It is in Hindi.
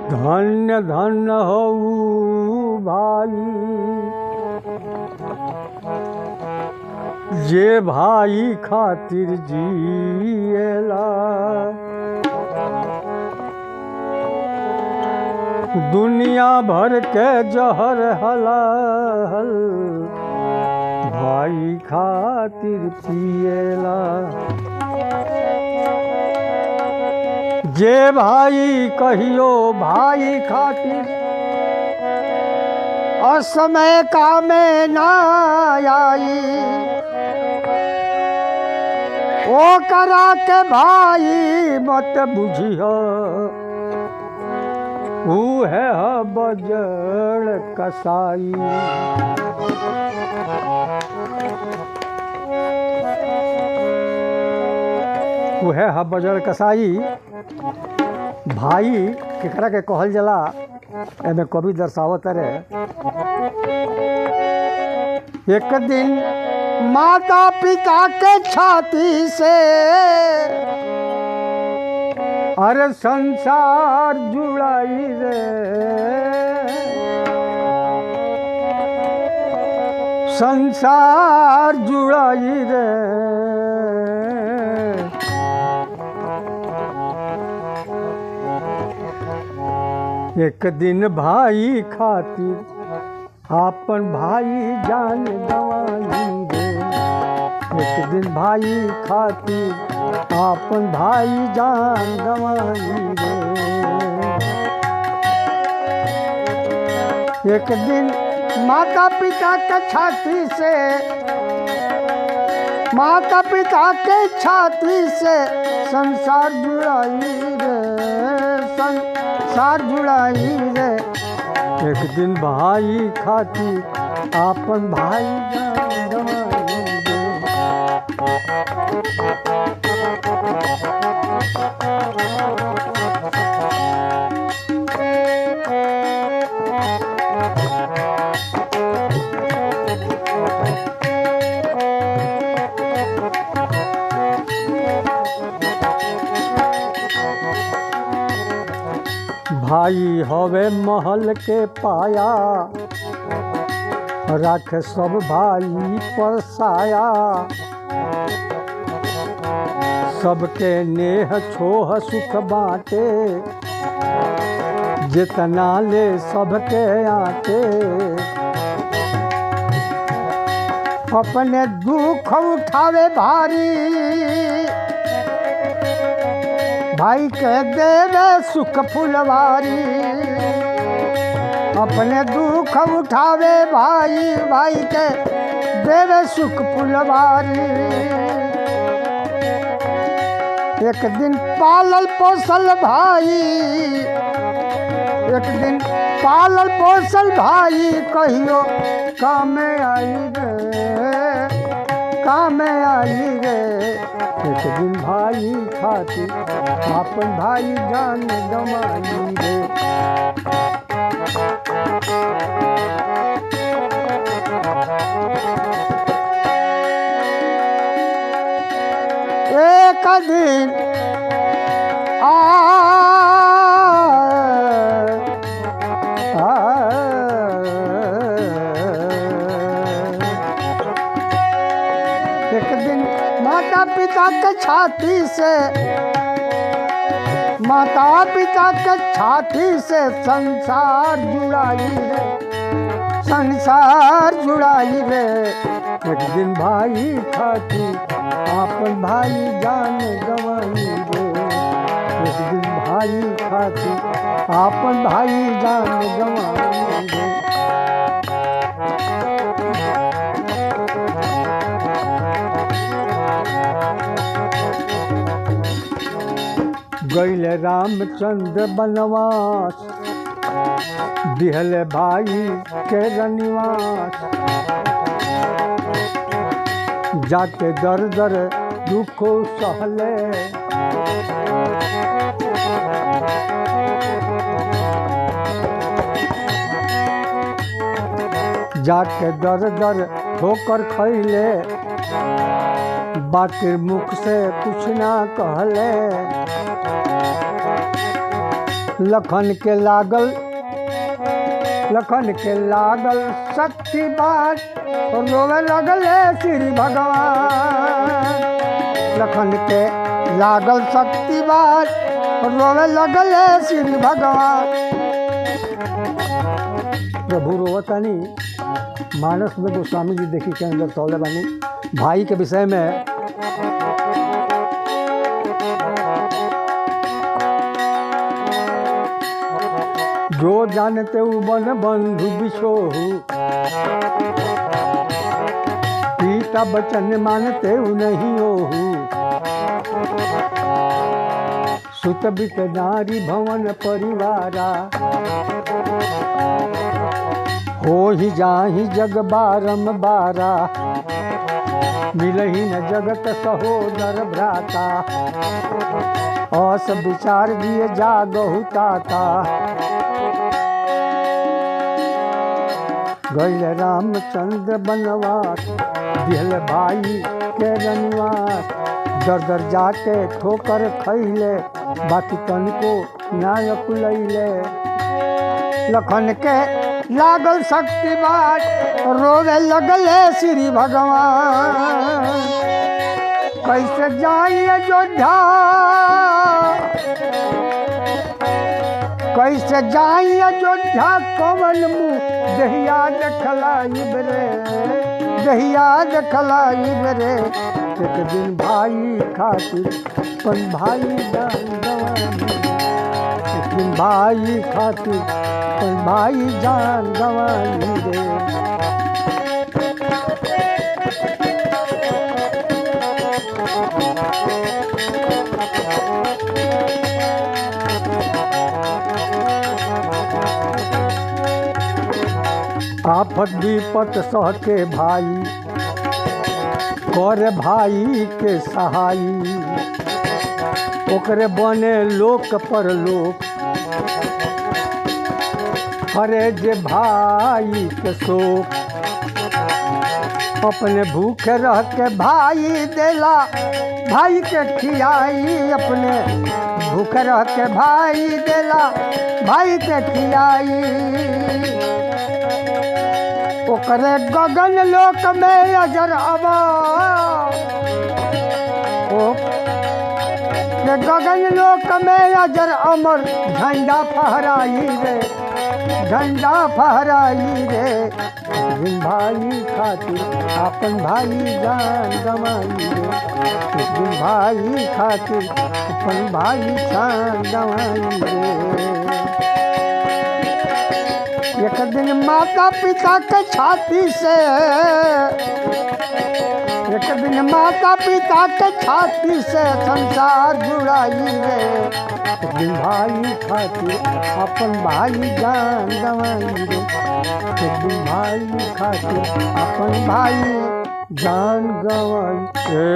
धन्य धन्य हो भाई जे भाई खातिर जिएला। दुनिया भर के जहर हलाल भाई खातिर पिएला। जे भाई कहियो भाई खातिर असमय कामे ना आई, ओ करा के भाई मत बुझियो ऊ है बजड़ कसाई। ऊ है बजड़ कसाई। भाई केकरा के कहल जला एमे कवि दर्शावत रे। एक दिन माता पिता के छाती से अरे संसार जुड़ाई रे। संसार जुड़ाई रे। एक दिन भाई खातिर आपन भाई जान गंवाई रे। एक दिन भाई खातिर आपन भाई जान गंवाई रे। एक दिन माता पिता के छाती से, माता पिता के छाती से संसार जुड़ाई रे। संसार जुड़ाई रे। एक दिन भाई खातिर आपन भाई जान गंवाई रे। भाई हवे महल के पाया, रख सब भाई पर साया। सबके नेह छोह सुख बाटे, जितना ले सबके आटे। अपने दुख उठावे भारी, भाई के देवे सुख फुलवारी। अपने दुख उठावे भाई, भाई के देवे सुख फुलवारी। एक दिन पालल पोसल भाई, एक दिन पालल पोसल भाई कहियो कामे आई रे। कामे आई रे। एक दिन भाई खातिर आपन भाई जान गंवाई रे। एक दिन एक दिन माता पिता के छाती से, माता पिता के छाती से संसार जुड़ाई रे। संसार जुड़ाई रे। एक दिन भाई खातिर आपन भाई जान गंवाई रे। एक दिन भाई खातिर आपन भाई जान गंवाई रे। गइले रामचंद्र बनवास, दिहले भाई के रनिवास। जाके दर दर दुख सहले, जाके दर दर ठोकर खैले। बाकी मुख से कुछ ना कहले। लखन के लागल शक्ति बात रोवे लगले श्री भगवान। लखन के लागल शक्ति बात रोवे लगले श्री भगवान। प्रभु रोवतानी मानस में गोस्वामी जी देखी के अंदर तौले बानी भाई के विषय में। जो जानते हो बन बंधु बिछोहु, पिता बचन मानते हो नहीं ओहु। सुत बित नारी भवन परिवारा, हो ही जाहि जग बारंबारा। मिलही न जगत सहोदर भ्राता, अस विचार दिए जागहु ताता। गैल रामचंद्र बनवास, दिहल भाई के रनवास। दर दर जाके ठोकर खैले, बाकी तन को नायक लैले। लखन के लागल शक्ति बात रोवे लगले श्री भगवान। कैसे जाई अयोध्या, कैसे जाई अयोध्या, कवन मुँह दहिया देखलाई बरे, दहिया देखलाई बरे। एक दिन भाई खातिर पन भाई जान गवाई, एक दिन भाई खातिर पन भाई जान गवाई रे। आफत विपत सह के भाई, कर भाई के सहाई। ओकरे बने लोक पर लोक, हरे जे भाई के शोक। अपने भूखे रह के भाई देला, भाई के खियाई। अपने भूखे रह के भाई देला, भाई के खियाई। ओकरे गगन लोक में अजर अबा, ओकरे गगन लोक में अजर अमर। झंडा फहराई रे, झंडा फहराई रे। दिन भाई खातिर अपन भाई जान गवाई रे। दिन भाई खातिर अपन भाई जान गवाई रे। एक दिन माता पिता के छाती से, एक दिन माता पिता के छाती से संसार जुड़ाई रे। एक दिन भाई खातिर अपन भाई जान गवाई रे। एक दिन भाई खातिर अपन भाई जान गवाई रे।